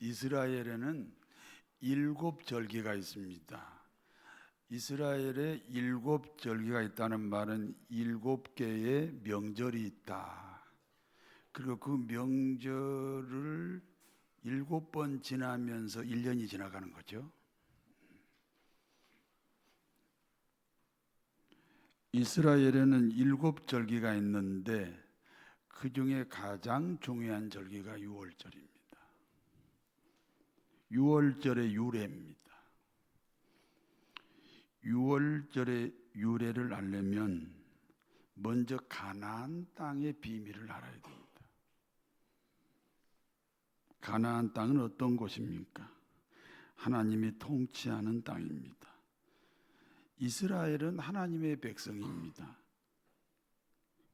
이스라엘에는 7절기가 있습니다. 이스라엘에 7절기가 있다는 말은 7개의 명절이 있다. 그리고 그 명절을 7번 지나면서 1년이 지나가는 거죠. 이스라엘에는 7절기가 있는데 그 중에 가장 중요한 절기가 6월절입니다. 6월절의 유래입니다. 6월절의 유래를 알려면 먼저 가나안 땅의 비밀을 알아야 됩니다. 가나안 땅은 어떤 곳입니까? 하나님이 통치하는 땅입니다. 이스라엘은 하나님의 백성입니다.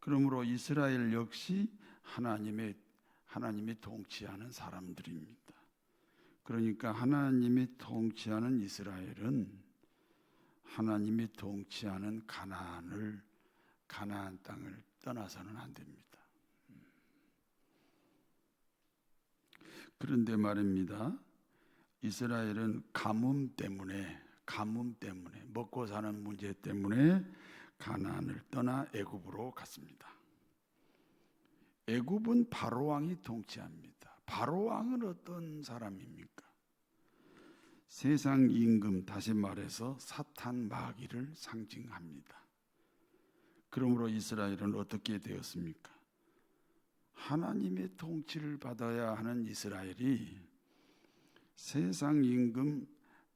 그러므로 이스라엘 역시 하나님이 통치하는 사람들입니다. 그러니까 하나님이 통치하는 이스라엘은 하나님이 통치하는 가나안 땅을 떠나서는 안 됩니다. 그런데 말입니다. 이스라엘은 가뭄 때문에 먹고 사는 문제 때문에 가나안을 떠나 애굽으로 갔습니다. 애굽은 바로 왕이 통치합니다. 바로 왕은 어떤 사람입니까? 세상 임금, 다시 말해서 사탄 마귀를 상징합니다. 그러므로 이스라엘은 어떻게 되었습니까? 하나님의 통치를 받아야 하는 이스라엘이 세상 임금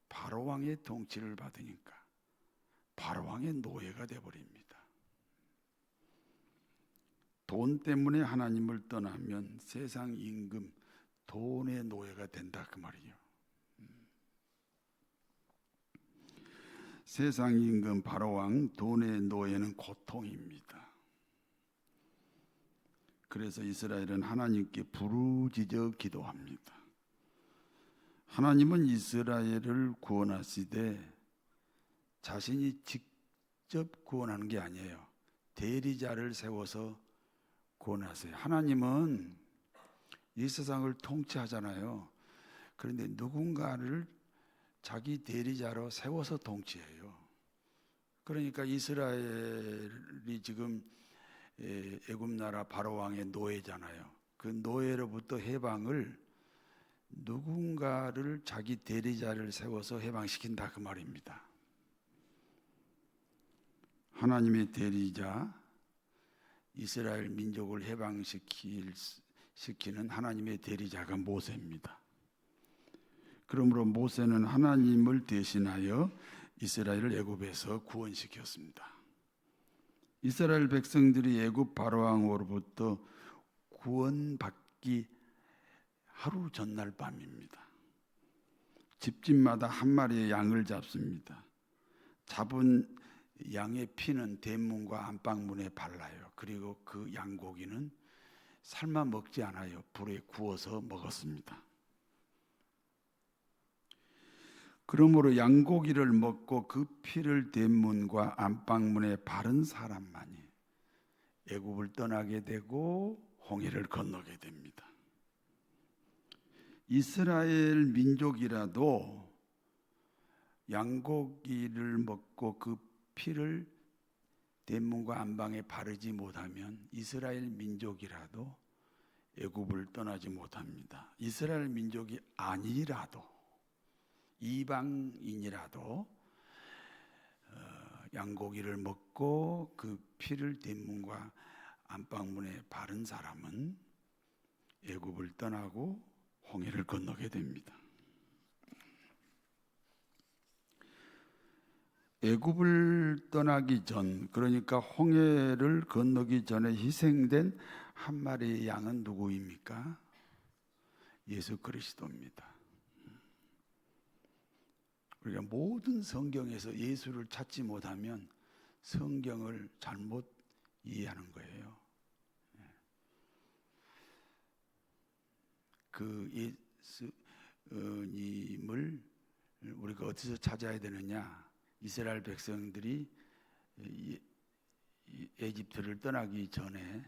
바로왕의 통치를 받으니까 바로왕의 노예가 되어버립니다. 돈 때문에 하나님을 떠나면 세상 임금 돈의 노예가 된다 그 말이에요. 세상 임금 바로왕 돈의 노예는 고통입니다. 그래서 이스라엘은 하나님께 부르짖어 기도합니다. 하나님은 이스라엘을 구원하시되 자신이 직접 구원하는 게 아니에요. 대리자를 세워서 구원하세요. 하나님은 이 세상을 통치하잖아요. 그런데 누군가를 자기 대리자로 세워서 통치해요. 그러니까 이스라엘이 지금 애굽 나라 바로왕의 노예잖아요. 그 노예로부터 해방을 누군가를 자기 대리자를 세워서 해방시킨다 그 말입니다. 하나님의 대리자, 이스라엘 민족을 해방시키는 하나님의 대리자가 모세입니다. 그러므로 모세는 하나님을 대신하여 이스라엘을 애굽에서 구원시켰습니다. 이스라엘 백성들이 애굽 바로왕으로부터 구원받기 하루 전날 밤입니다. 집집마다 한 마리의 양을 잡습니다. 잡은 양의 피는 대문과 안방문에 발라요. 그리고 그 양고기는 삶아 먹지 않아요. 불에 구워서 먹었습니다. 그러므로 양고기를 먹고 그 피를 대문과 안방문에 바른 사람만이 애굽을 떠나게 되고 홍해를 건너게 됩니다. 이스라엘 민족이라도 양고기를 먹고 그 피를 대문과 안방에 바르지 못하면 이스라엘 민족이라도 애굽을 떠나지 못합니다. 이스라엘 민족이 아니라도 이방인이라도 양고기를 먹고 그 피를 대문과 안방문에 바른 사람은 애굽을 떠나고 홍해를 건너게 됩니다. 애굽을 떠나기 전, 그러니까 홍해를 건너기 전에 희생된 한 마리의 양은 누구입니까? 예수 그리스도입니다. 우리가 모든 성경에서 예수를 찾지 못하면 성경을 잘못 이해하는 거예요. 그 예수님을 우리가 어디서 찾아야 되느냐? 이스라엘 백성들이 에집트를 떠나기 전에,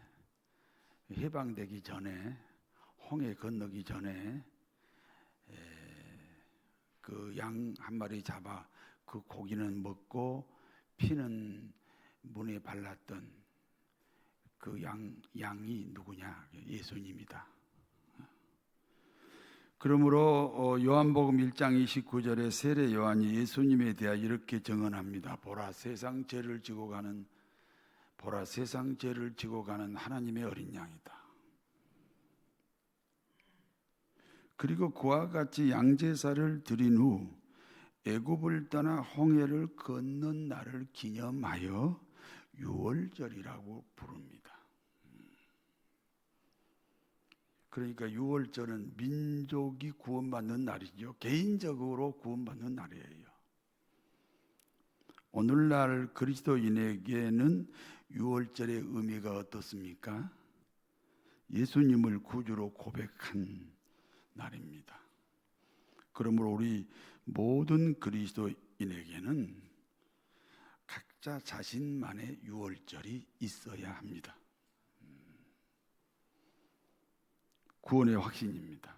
해방되기 전에, 홍해 건너기 전에 그 양 한 마리 잡아 그 고기는 먹고 피는 문에 발랐던 그 양이 누구냐? 예수님이다. 그러므로 요한복음 1장 29절에 세례 요한이 예수님에 대하여 이렇게 증언합니다. 보라 세상 죄를 지고 가는 하나님의 어린 양이다. 그리고 그와 같이 양제사를 드린 후 애굽을 떠나 홍해를 건넌 날을 기념하여 유월절이라고 부릅니다. 그러니까 유월절은 민족이 구원받는 날이죠. 개인적으로 구원받는 날이에요. 오늘날 그리스도인에게는 유월절의 의미가 어떻습니까? 예수님을 구주로 고백한 날입니다. 그러므로 우리 모든 그리스도인에게는 각자 자신만의 유월절이 있어야 합니다. 구원의 확신입니다.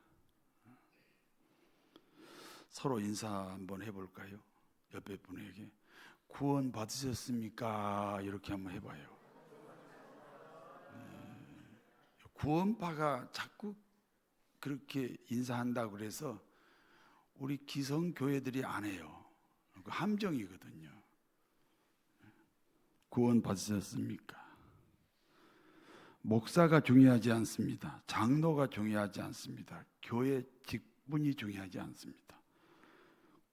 서로 인사 한번 해볼까요? 옆에 분에게 구원 받으셨습니까? 이렇게 한번 해봐요. 구원파가 자꾸 그렇게 인사한다고 그래서 우리 기성교회들이 안 해요. 함정이거든요. 구원 받으셨습니까? 목사가 중요하지 않습니다. 장로가 중요하지 않습니다. 교회 직분이 중요하지 않습니다.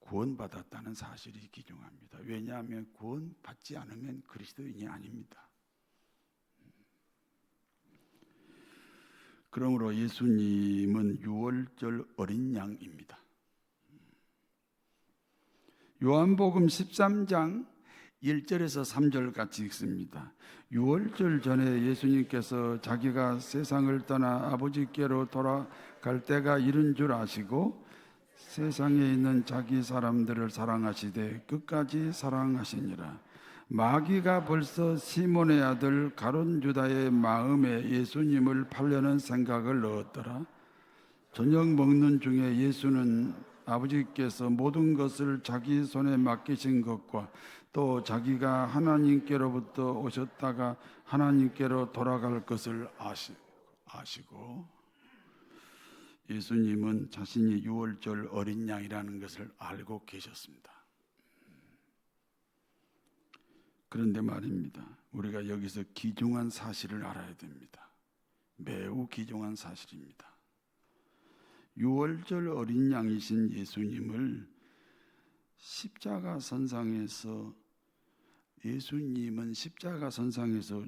구원받았다는 사실이 기중합니다. 왜냐하면 구원받지 않으면 그리스도인이 아닙니다. 그러므로 예수님은 유월절 어린 양입니다. 요한복음 13장 1절에서 3절 같이 읽습니다. 유월절 전에 예수님께서 자기가 세상을 떠나 아버지께로 돌아갈 때가 이른 줄 아시고 세상에 있는 자기 사람들을 사랑하시되 끝까지 사랑하시니라. 마귀가 벌써 시몬의 아들 가룟 유다의 마음에 예수님을 팔려는 생각을 넣었더라. 저녁 먹는 중에 예수는 아버지께서 모든 것을 자기 손에 맡기신 것과 또 자기가 하나님께로부터 오셨다가 하나님께로 돌아갈 것을 아시고 예수님은 자신이 유월절 어린 양이라는 것을 알고 계셨습니다. 그런데 말입니다. 우리가 여기서 귀중한 사실을 알아야 됩니다. 매우 귀중한 사실입니다. 유월절 어린 양이신 예수님을 예수님은 십자가 선상에서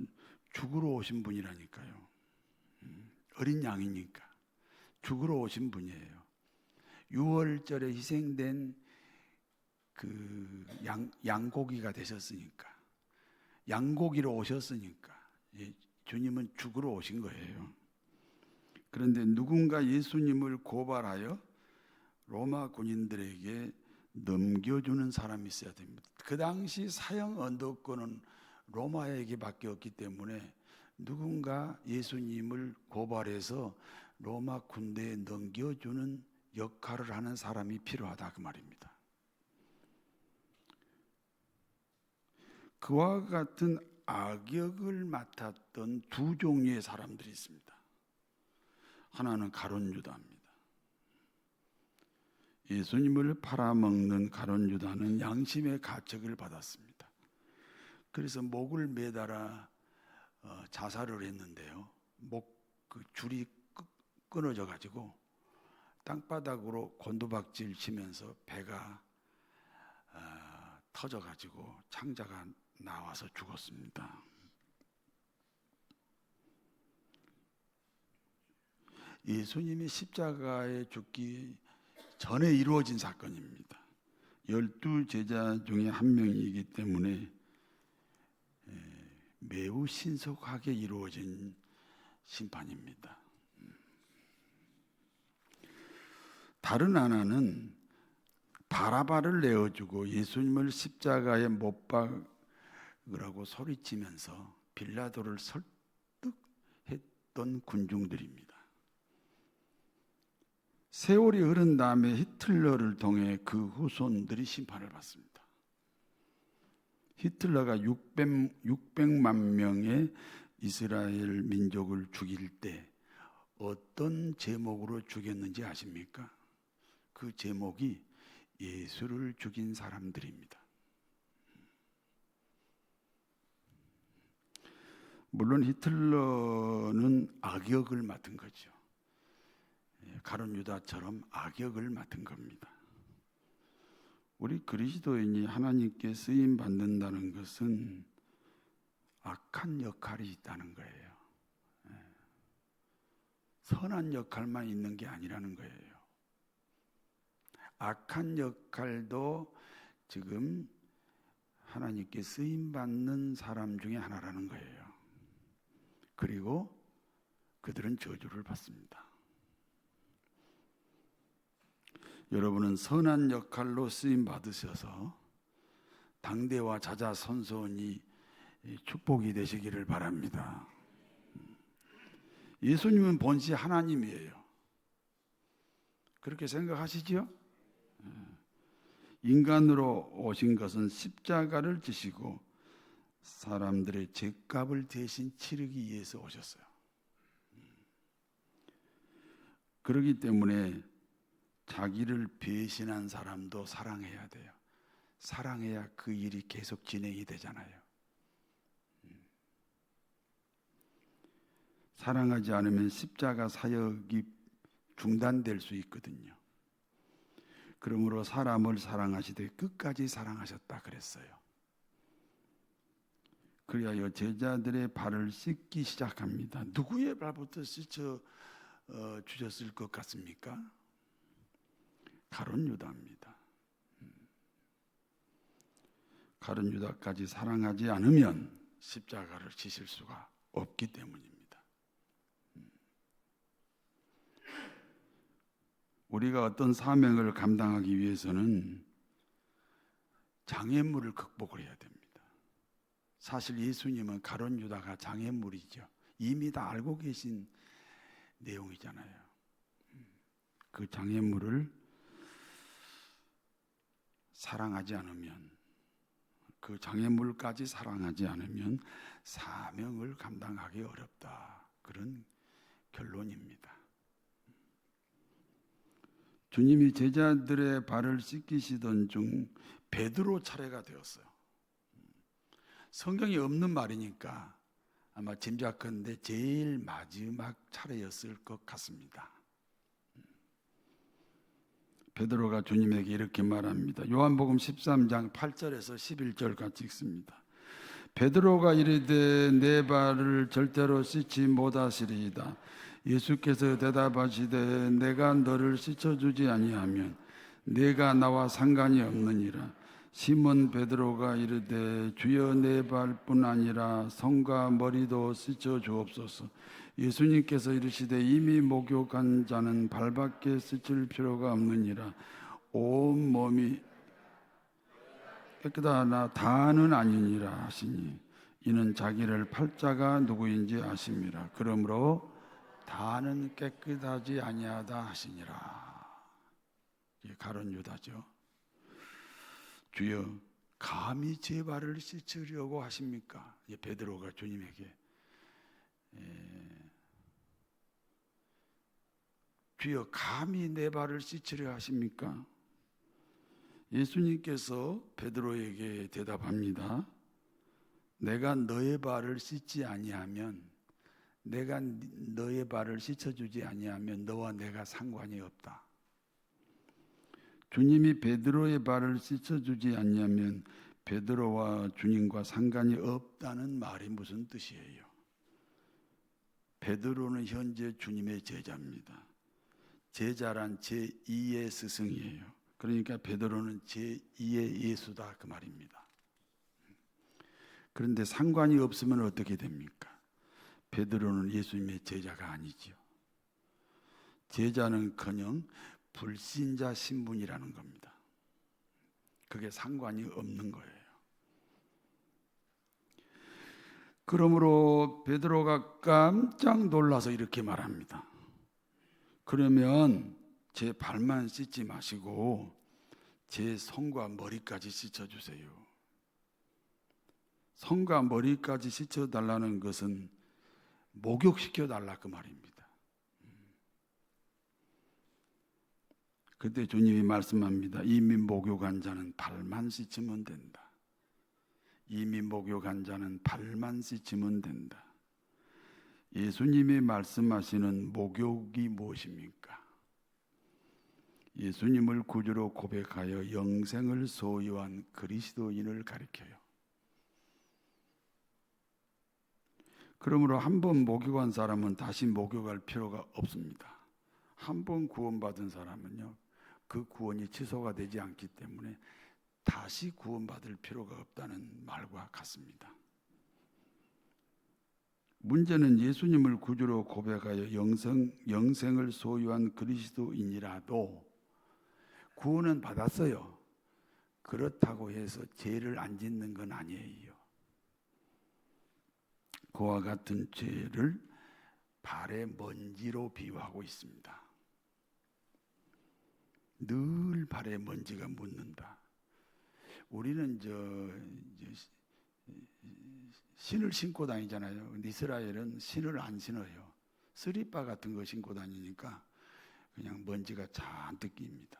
죽으러 오신 분이라니까요. 어린 양이니까 죽으러 오신 분이에요. 유월절에 희생된 그 양고기가 되셨으니까, 양고기로 오셨으니까 주님은 죽으러 오신 거예요. 그런데 누군가 예수님을 고발하여 로마 군인들에게 넘겨주는 사람이 있어야 됩니다. 그 당시 사형 언도권은 로마에게밖에 없기 때문에 누군가 예수님을 고발해서 로마 군대에 넘겨주는 역할을 하는 사람이 필요하다 그 말입니다. 그와 같은 악역을 맡았던 두 종류의 사람들이 있습니다. 하나는 가룟 유다입니다. 예수님을 팔아먹는 가룟 유다는 양심의 가책을 받았습니다. 그래서 목을 매달아 자살을 했는데요. 그 줄이 끊어져 가지고 땅바닥으로 곤두박질 치면서 배가 터져 가지고 창자가 나와서 죽었습니다. 예수님이 십자가에 죽기 전에 이루어진 사건입니다. 12제자 중에 한 명이기 때문에 매우 신속하게 이루어진 심판입니다. 다른 하나는 바라바를 내어주고 예수님을 십자가에 못 박으라고 소리치면서 빌라도를 설득했던 군중들입니다. 세월이 흐른 다음에 히틀러를 통해 그 후손들이 심판을 받습니다. 히틀러가 600만 명의 이스라엘 민족을 죽일 때 어떤 제목으로 죽였는지 아십니까? 그 제목이 예수를 죽인 사람들입니다. 물론 히틀러는 악역을 맡은 거죠. 가룟 유다처럼 악역을 맡은 겁니다. 우리 그리스도인이 하나님께 쓰임 받는다는 것은 악한 역할이 있다는 거예요. 선한 역할만 있는 게 아니라는 거예요. 악한 역할도 지금 하나님께 쓰임 받는 사람 중에 하나라는 거예요. 그리고 그들은 저주를 받습니다. 여러분은 선한 역할로 쓰임 받으셔서 당대와 자자손손이 축복이 되시기를 바랍니다. 예수님은 본시 하나님이에요. 그렇게 생각하시지요? 인간으로 오신 것은 십자가를 지시고 사람들의 죄값을 대신 치르기 위해서 오셨어요. 그렇기 때문에 자기를 배신한 사람도 사랑해야 돼요. 사랑해야 그 일이 계속 진행이 되잖아요. 사랑하지 않으면 십자가 사역이 중단될 수 있거든요. 그러므로 사람을 사랑하시되 끝까지 사랑하셨다 그랬어요. 그리하여 제자들의 발을 씻기 시작합니다. 누구의 발부터 씻어 주셨을 것 같습니까? 가룟 유다입니다. 가룟 유다까지 사랑하지 않으면 십자가를 지실 수가 없기 때문입니다. 우리가 어떤 사명을 감당하기 위해서는 장애물을 극복을 해야 됩니다. 사실 예수님은 가룟 유다가 장애물이죠. 이미 다 알고 계신 내용이잖아요. 그 장애물을 사랑하지 않으면, 그 장애물까지 사랑하지 않으면 사명을 감당하기 어렵다. 그런 결론입니다. 주님이 제자들의 발을 씻기시던 중 베드로 차례가 되었어요. 성경이 없는 말이니까 아마 짐작컨대 제일 마지막 차례였을 것 같습니다. 베드로가 주님에게 이렇게 말합니다. 요한복음 13장 8절에서 11절 같이 읽습니다. 베드로가 이르되 내 발을 절대로 씻지 못하시리이다. 예수께서 대답하시되 내가 너를 씻어주지 아니하면 내가 나와 상관이 없느니라. 시몬 베드로가 이르되 주여 내 발뿐 아니라 손과 머리도 씻어 주옵소서. 예수님께서 이르시되 이미 목욕한 자는 발밖에 씻을 필요가 없느니라. 온 몸이 깨끗하나 다는 아니니라 하시니 이는 자기를 팔자가 누구인지 아심이라. 그러므로 다는 깨끗하지 아니하다 하시니라. 이게 가룟 유다죠. 주여 감히 제 발을 씻으려고 하십니까? 베드로가 주님에게 주여 감히 내 발을 씻으려 하십니까? 예수님께서 베드로에게 대답합니다. 내가 너의 발을 씻지 아니하면, 내가 너의 발을 씻어주지 아니하면 너와 내가 상관이 없다. 주님이 베드로의 발을 씻어주지 아니하면 베드로와 주님과 상관이 없다는 말이 무슨 뜻이에요? 베드로는 현재 주님의 제자입니다. 제자란 제2의 스승이에요. 그러니까 베드로는 제2의 예수다 그 말입니다. 그런데 상관이 없으면 어떻게 됩니까? 베드로는 예수님의 제자가 아니지요. 제자는커녕 불신자 신분이라는 겁니다. 그게 상관이 없는 거예요. 그러므로 베드로가 깜짝 놀라서 이렇게 말합니다. 그러면 제 발만 씻지 마시고 제 손과 머리까지 씻어주세요. 손과 머리까지 씻어달라는 것은 목욕시켜달라 그 말입니다. 그때 주님이 말씀합니다. 이미 목욕한 자는 발만 씻으면 된다. 이미 목욕한 자는 발만 씻으면 된다. 예수님이 말씀하시는 목욕이 무엇입니까? 예수님을 구주로 고백하여 영생을 소유한 그리스도인을 가리켜요. 그러므로 한 번 목욕한 사람은 다시 목욕할 필요가 없습니다. 한 번 구원받은 사람은요, 그 구원이 취소가 되지 않기 때문에 다시 구원받을 필요가 없다는 말과 같습니다. 문제는 예수님을 구주로 고백하여 영생을 소유한 그리스도인이라도 구원은 받았어요. 그렇다고 해서 죄를 안 짓는 건 아니에요. 그와 같은 죄를 발의 먼지로 비유하고 있습니다. 늘 발에 먼지가 묻는다. 우리는 신을 신고 다니잖아요. 근데 이스라엘은 신을 안 신어요. 스리빠 같은 거 신고 다니니까 그냥 먼지가 잔뜩 낍니다.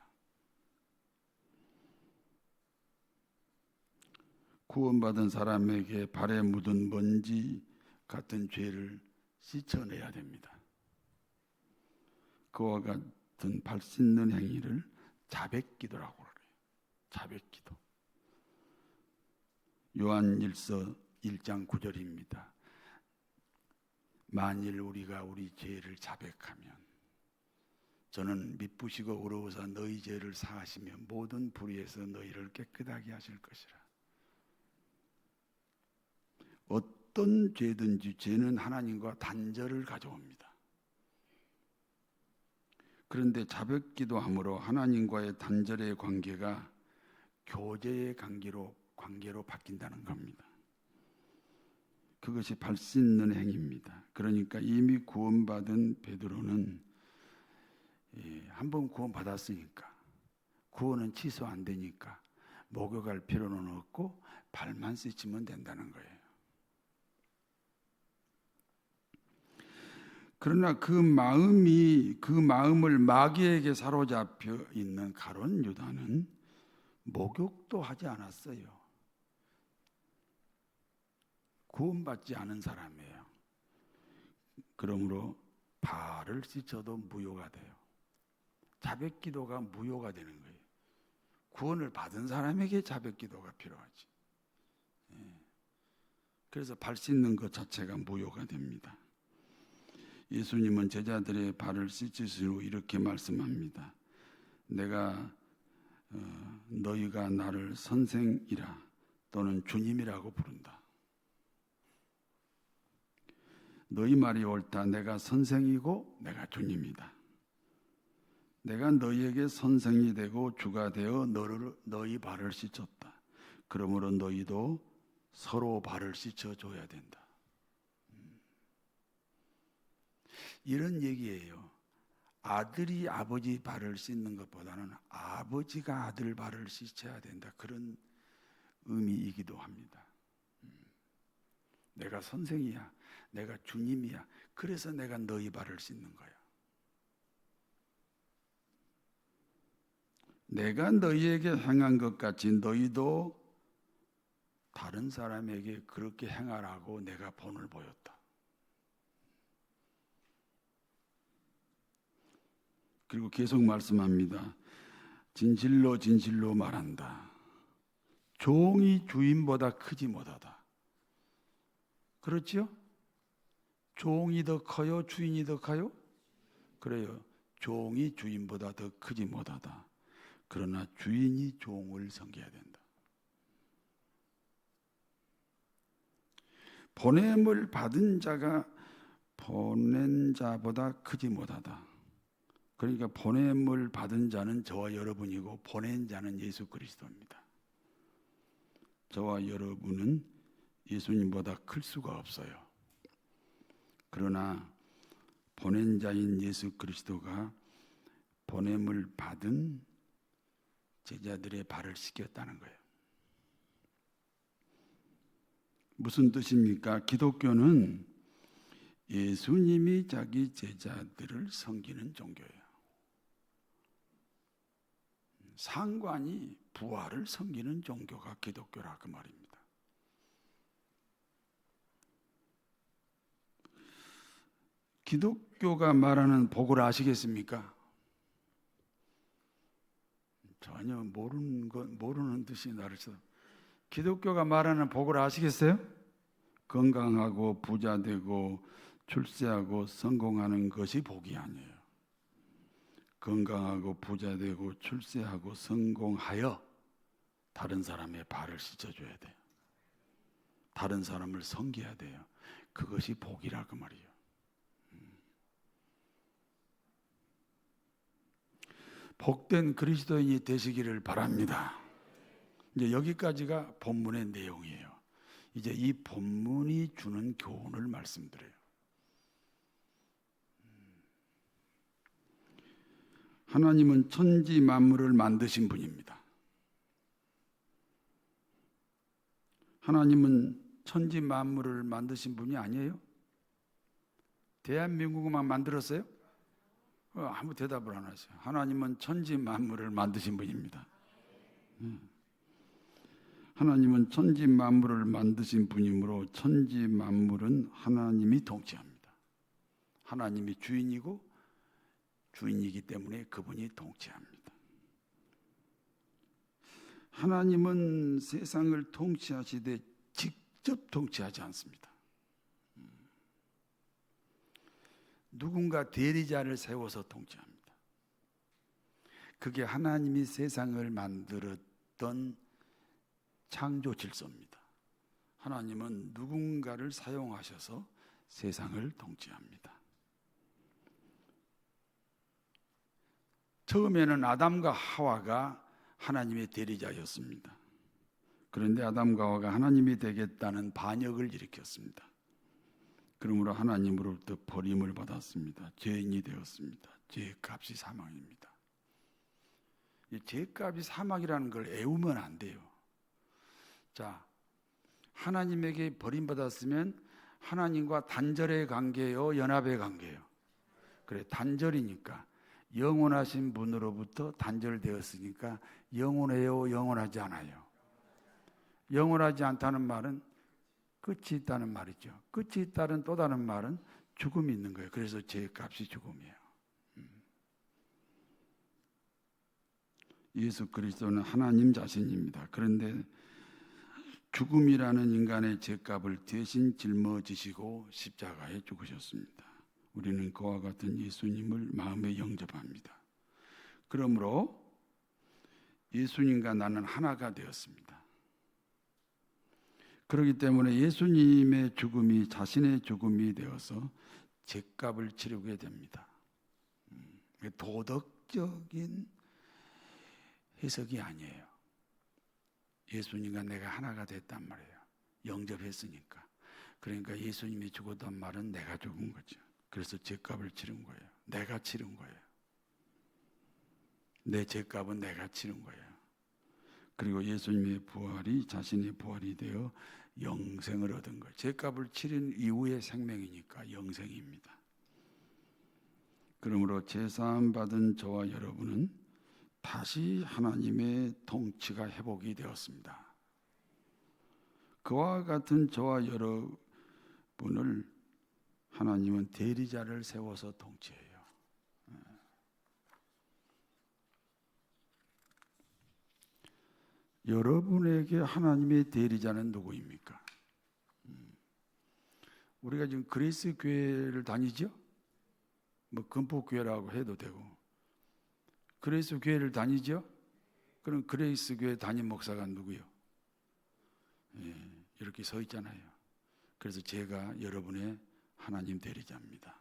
구원받은 사람에게 발에 묻은 먼지 같은 죄를 씻어내야 됩니다. 그와 같은 발 씻는 행위를 자백기도라고 그래요. 자백기도. 요한일서 1장 9절입니다. 만일 우리가 우리 죄를 자백하면 저는 미쁘시고 의로우사 너희 죄를 사하시며 모든 불의에서 너희를 깨끗하게 하실 것이라. 어떤 죄든지 죄는 하나님과 단절을 가져옵니다. 그런데 자백기도함으로 하나님과의 단절의 관계가 교제의 관계로 바뀐다는 겁니다. 그것이 발 씻는 행위입니다. 그러니까 이미 구원받은 베드로는 한번 구원받았으니까 구원은 취소 안 되니까 목욕할 필요는 없고 발만 씻으면 된다는 거예요. 그러나 그 마음을 마귀에게 사로잡혀 있는 가룟 유다는 목욕도 하지 않았어요. 구원받지 않은 사람이에요. 그러므로 발을 씻어도 무효가 돼요. 자백기도가 무효가 되는 거예요. 구원을 받은 사람에게 자백기도가 필요하지. 그래서 발 씻는 것 자체가 무효가 됩니다. 예수님은 제자들의 발을 씻으시고 이렇게 말씀합니다. 너희가 나를 선생이라 또는 주님이라고 부른다. 너희 말이 옳다. 내가 선생이고 내가 주님이다. 내가 너희에게 선생이 되고 주가 되어 너희 발을 씻었다. 그러므로 너희도 서로 발을 씻어줘야 된다. 이런 얘기예요. 아들이 아버지 발을 씻는 것보다는 아버지가 아들 발을 씻어야 된다. 그런 의미이기도 합니다. 내가 선생이야. 내가 주님이야. 그래서 내가 너희 발을 씻는 거야. 내가 너희에게 행한 것 같이 너희도 다른 사람에게 그렇게 행하라고 내가 본을 보였다. 그리고 계속 말씀합니다. 진실로 진실로 말한다. 종이 주인보다 크지 못하다. 그렇죠? 종이 더 커요? 주인이 더 커요? 그래요. 종이 주인보다 더 크지 못하다. 그러나 주인이 종을 섬겨야 된다. 보냄을 받은 자가 보낸 자보다 크지 못하다. 그러니까 보냄을 받은 자는 저와 여러분이고 보낸 자는 예수 그리스도입니다. 저와 여러분은 예수님보다 클 수가 없어요. 그러나 보낸 자인 예수 그리스도가 보냄을 받은 제자들의 발을 씻겼다는 거예요. 무슨 뜻입니까? 기독교는 예수님이 자기 제자들을 섬기는 종교예요. 상관이 부하를 섬기는 종교가 기독교라 그 말입니다. 기독교가 말하는 복을 아시겠습니까? 전혀 모르는 듯이 나를 쳐. 기독교가 말하는 복을 아시겠어요? 건강하고 부자되고 출세하고 성공하는 것이 복이 아니에요. 건강하고 부자되고 출세하고 성공하여 다른 사람의 발을 씻어줘야 돼요. 다른 사람을 섬겨야 돼요. 그것이 복이라 그 말이에요. 복된 그리스도인이 되시기를 바랍니다. 이제 여기까지가 본문의 내용이에요. 이제 이 본문이 주는 교훈을 말씀드려요. 하나님은 천지 만물을 만드신 분입니다. 하나님은 천지 만물을 만드신 분이 아니에요? 대한민국만 만들었어요? 아무 대답을 안 하세요. 하나님은 천지 만물을 만드신 분입니다. 하나님은 천지 만물을 만드신 분이므로 천지 만물은 하나님이 통치합니다. 하나님이 주인이고 주인이기 때문에 그분이 통치합니다. 하나님은 세상을 통치하시되 직접 통치하지 않습니다. 누군가 대리자를 세워서 통치합니다. 그게 하나님이 세상을 만들었던 창조 질서입니다. 하나님은 누군가를 사용하셔서 세상을 통치합니다. 처음에는 아담과 하와가 하나님의 대리자였습니다. 그런데 아담과 하와가 하나님이 되겠다는 반역을 일으켰습니다. 그러므로 하나님으로부터 버림을 받았습니다. 죄인이 되었습니다. 죄의 값이 사망입니다. 이 죄값이 사망이라는 걸 애우면 안 돼요. 자, 하나님에게 버림받았으면 하나님과 단절의 관계요, 연합의 관계요. 그래, 단절이니까 영원하신 분으로부터 단절되었으니까 영원해요, 영원하지 않아요. 영원하지 않다는 말은 끝이 있다는 말이죠. 끝이 있다는 또 다른 말은 죽음이 있는 거예요. 그래서 죄값이 죽음이에요. 예수 그리스도는 하나님 자신입니다. 그런데 죽음이라는 인간의 죄값을 대신 짊어지시고 십자가에 죽으셨습니다. 우리는 그와 같은 예수님을 마음에 영접합니다. 그러므로 예수님과 나는 하나가 되었습니다. 그렇기 때문에 예수님의 죽음이 자신의 죽음이 되어서 죄값을 치르게 됩니다. 도덕적인 해석이 아니에요. 예수님과 내가 하나가 됐단 말이에요. 영접했으니까. 그러니까 예수님이 죽었단 말은 내가 죽은 거죠. 그래서 죄값을 치른 거예요. 내가 치른 거예요. 내 죄값은 내가 치른 거예요. 그리고 예수님의 부활이 자신의 부활이 되어 영생을 얻은 거예요. 죄값을 치른 이후의 생명이니까 영생입니다. 그러므로 제사함 받은 저와 여러분은 다시 하나님의 통치가 회복이 되었습니다. 그와 같은 저와 여러분을 하나님은 대리자를 세워서 통치해요. 여러분에게 하나님의 대리자는 누구입니까? 우리가 지금 그리스 교회를 다니죠? 뭐 금포 교회라고 해도 되고. 그리스 교회를 다니죠? 그럼 그리스 교회 담임 목사가 누구요? 이렇게 서 있잖아요. 그래서 제가 여러분의 하나님 대리자입니다.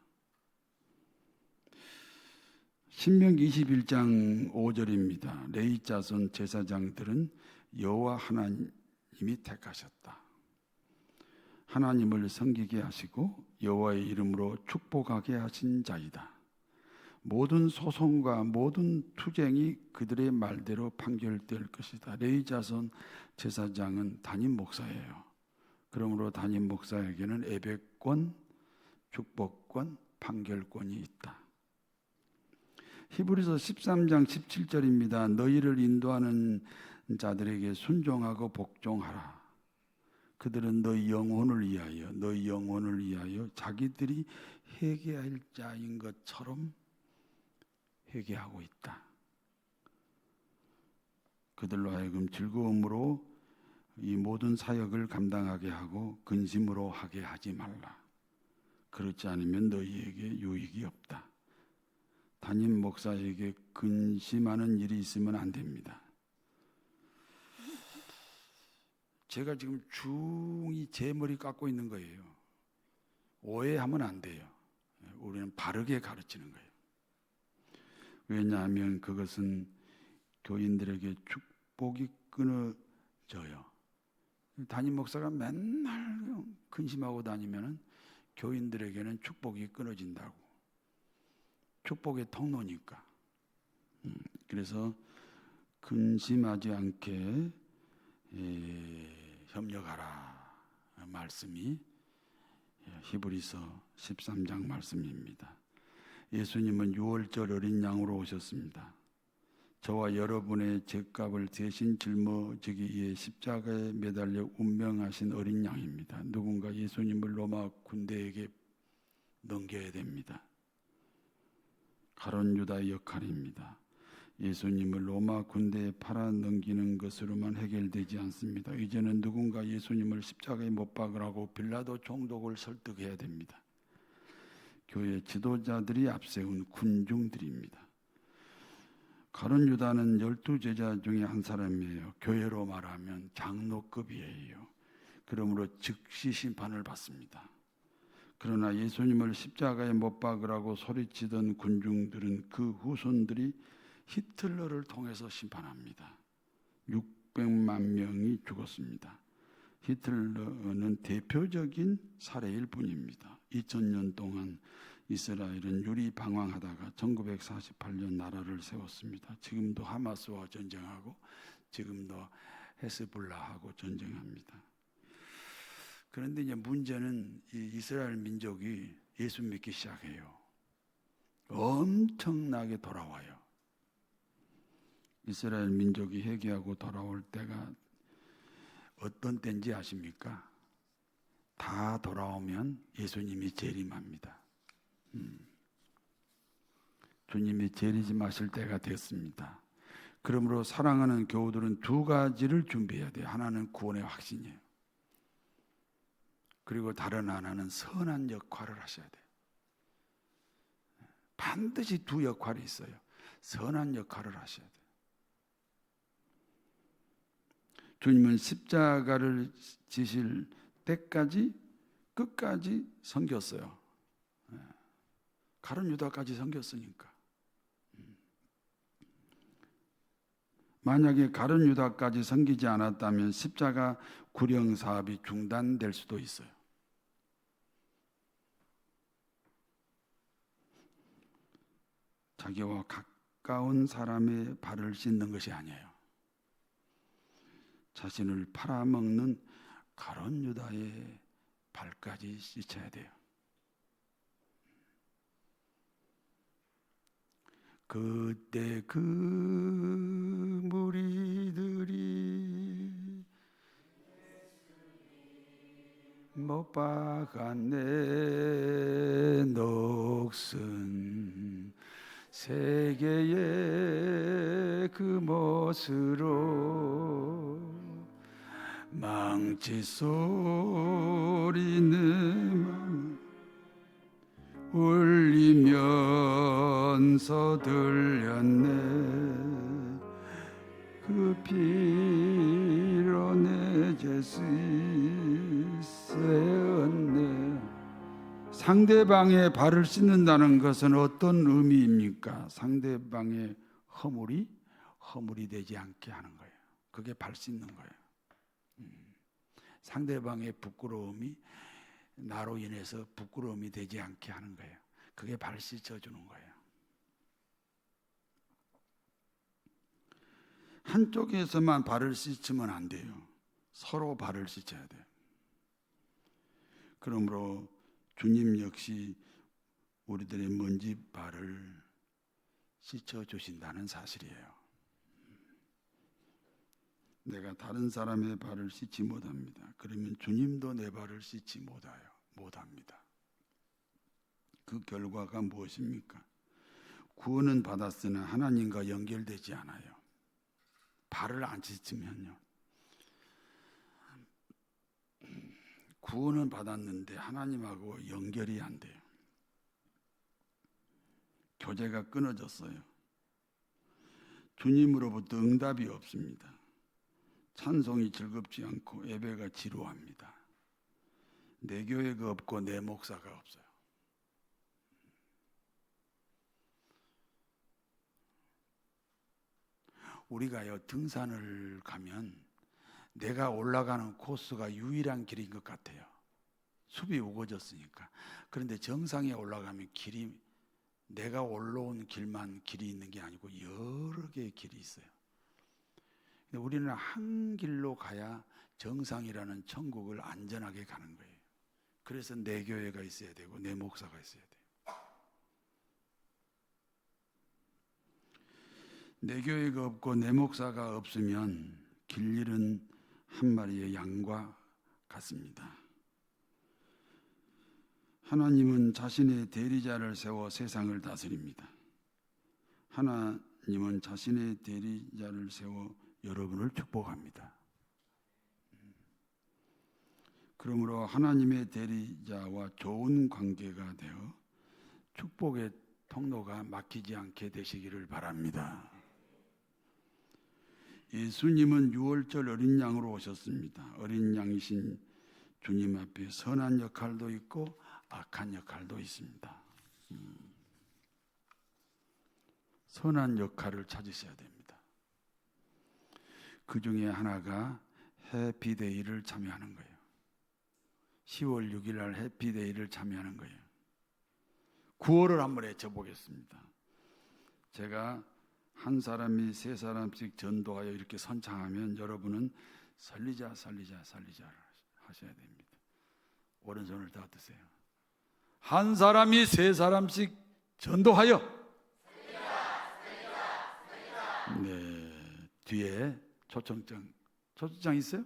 신명기 21장 5절입니다. 레위 자손 제사장들은 여호와 하나님이 택하셨다. 하나님을 섬기게 하시고 여호와의 이름으로 축복하게 하신 자이다. 모든 소송과 모든 투쟁이 그들의 말대로 판결될 것이다. 레위 자손 제사장은 담임 목사예요. 그러므로 담임 목사에게는 예배권, 축복권, 판결권이 있다. 히브리서 13장 17절입니다. 너희를 인도하는 자들에게 순종하고 복종하라. 그들은 너희 영혼을 위하여 자기들이 회개할 자인 것처럼 회개하고 있다. 그들로 하여금 즐거움으로 이 모든 사역을 감당하게 하고 근심으로 하게 하지 말라. 그렇지 않으면 너희에게 유익이 없다. 담임 목사에게 근심하는 일이 있으면 안 됩니다. 제가 지금 중히 제 머리 깎고 있는 거예요. 오해하면 안 돼요. 우리는 바르게 가르치는 거예요. 왜냐하면 그것은 교인들에게 축복이 끊어져요. 담임 목사가 맨날 근심하고 다니면 교인들에게는 축복이 끊어진다고. 축복의 통로니까. 그래서 근심하지 않게 협력하라 말씀이 히브리서 13장 말씀입니다. 예수님은 유월절 어린 양으로 오셨습니다. 저와 여러분의 죄값을 대신 짊어지기 위해 십자가에 매달려 운명하신 어린 양입니다. 누군가 예수님을 로마 군대에게 넘겨야 됩니다. 가룟 유다의 역할입니다. 예수님을 로마 군대에 팔아 넘기는 것으로만 해결되지 않습니다. 이제는 누군가 예수님을 십자가에 못 박으라고 빌라도 총독을 설득해야 됩니다. 교회 지도자들이 앞세운 군중들입니다. 가룟 유다는 12제자 중에 한 사람이에요. 교회로 말하면 장로급이에요. 그러므로 즉시 심판을 받습니다. 그러나 예수님을 십자가에 못 박으라고 소리치던 군중들은 그 후손들이 히틀러를 통해서 심판합니다. 600만 명이 죽었습니다. 히틀러는 대표적인 사례일 뿐입니다. 2000년 동안 이스라엘은 유리방황하다가 1948년 나라를 세웠습니다. 지금도 하마스와 전쟁하고 지금도 헤스볼라하고 전쟁합니다. 그런데 이제 문제는 이 이스라엘 민족이 예수 믿기 시작해요. 엄청나게 돌아와요. 이스라엘 민족이 회개하고 돌아올 때가 어떤 때인지 아십니까? 다 돌아오면 예수님이 재림합니다. 주님이 재림하실 때가 됐습니다. 그러므로 사랑하는 교우들은 두 가지를 준비해야 돼요. 하나는 구원의 확신이에요. 그리고 다른 하나는 선한 역할을 하셔야 돼요. 반드시 두 역할이 있어요. 선한 역할을 하셔야 돼요. 주님은 십자가를 지실 때까지 끝까지 섬겼어요. 가룟 유다까지 섬겼으니까. 만약에 가룟 유다까지 섬기지 않았다면 십자가 구령 사업이 중단될 수도 있어요. 자기와 가까운 사람의 발을 씻는 것이 아니에요. 자신을 팔아먹는 가룟 유다의 발까지 씻어야 돼요. 그때 그 무리들이 못 박았네 녹슨 세계의 그 못으로 망치 소리는 울리면서 들렸네 그 피로 내 죄 씻었네. 상대방의 발을 씻는다는 것은 어떤 의미입니까? 상대방의 허물이 되지 않게 하는 거예요. 그게 발 씻는 거예요. 상대방의 부끄러움이 나로 인해서 부끄러움이 되지 않게 하는 거예요. 그게 발 씻어주는 거예요. 한쪽에서만 발을 씻으면 안 돼요. 서로 발을 씻어야 돼요. 그러므로 주님 역시 우리들의 먼지 발을 씻어주신다는 사실이에요. 내가 다른 사람의 발을 씻지 못합니다. 그러면 주님도 내 발을 씻지 못합니다. 그 결과가 무엇입니까? 구원은 받았으나 하나님과 연결되지 않아요. 발을 안 씻으면요. 구원은 받았는데 하나님하고 연결이 안 돼요. 교제가 끊어졌어요. 주님으로부터 응답이 없습니다. 찬송이 즐겁지 않고 예배가 지루합니다. 내 교회가 없고 내 목사가 없어요. 우리가요, 등산을 가면 내가 올라가는 코스가 유일한 길인 것 같아요. 숲이 우거졌으니까. 그런데 정상에 올라가면 길이 내가 올라온 길만 길이 있는 게 아니고 여러 개의 길이 있어요. 근데 우리는 한 길로 가야 정상이라는 천국을 안전하게 가는 거예요. 그래서 내 교회가 있어야 되고 내 목사가 있어야 돼요. 내 교회가 없고 내 목사가 없으면 길 잃은 한 마리의 양과 같습니다. 하나님은 자신의 대리자를 세워 세상을 다스립니다. 하나님은 자신의 대리자를 세워 여러분을 축복합니다. 그러므로 하나님의 대리자와 좋은 관계가 되어 축복의 통로가 막히지 않게 되시기를 바랍니다. 예수님은 유월절 어린 양으로 오셨습니다. 어린 양이신 주님 앞에 선한 역할도 있고 악한 역할도 있습니다. 선한 역할을 찾으셔야 됩니다. 그 중에 하나가 해피데이를 참여하는 거예요. 10월 6일 날 해피데이를 참여하는 거예요. 구호를 한번 외쳐보겠습니다. 제가 한 사람이 세 사람씩 전도하여 이렇게 선창하면 여러분은 살리자 살리자 살리자 하셔야 됩니다. 오른손을 다 드세요. 한 사람이 세 사람씩 전도하여. 네, 뒤에 초청장 있어요?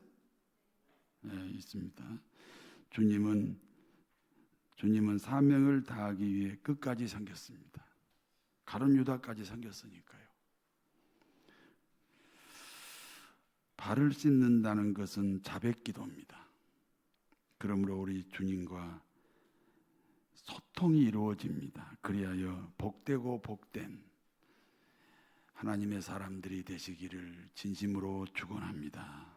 네, 있습니다. 주님은 사명을 다하기 위해 끝까지 섬겼습니다. 가룟 유다까지 섬겼으니까요. 발을 씻는다는 것은 자백기도입니다. 그러므로 우리 주님과 소통이 이루어집니다. 그리하여 복되고 복된 하나님의 사람들이 되시기를 진심으로 축원합니다.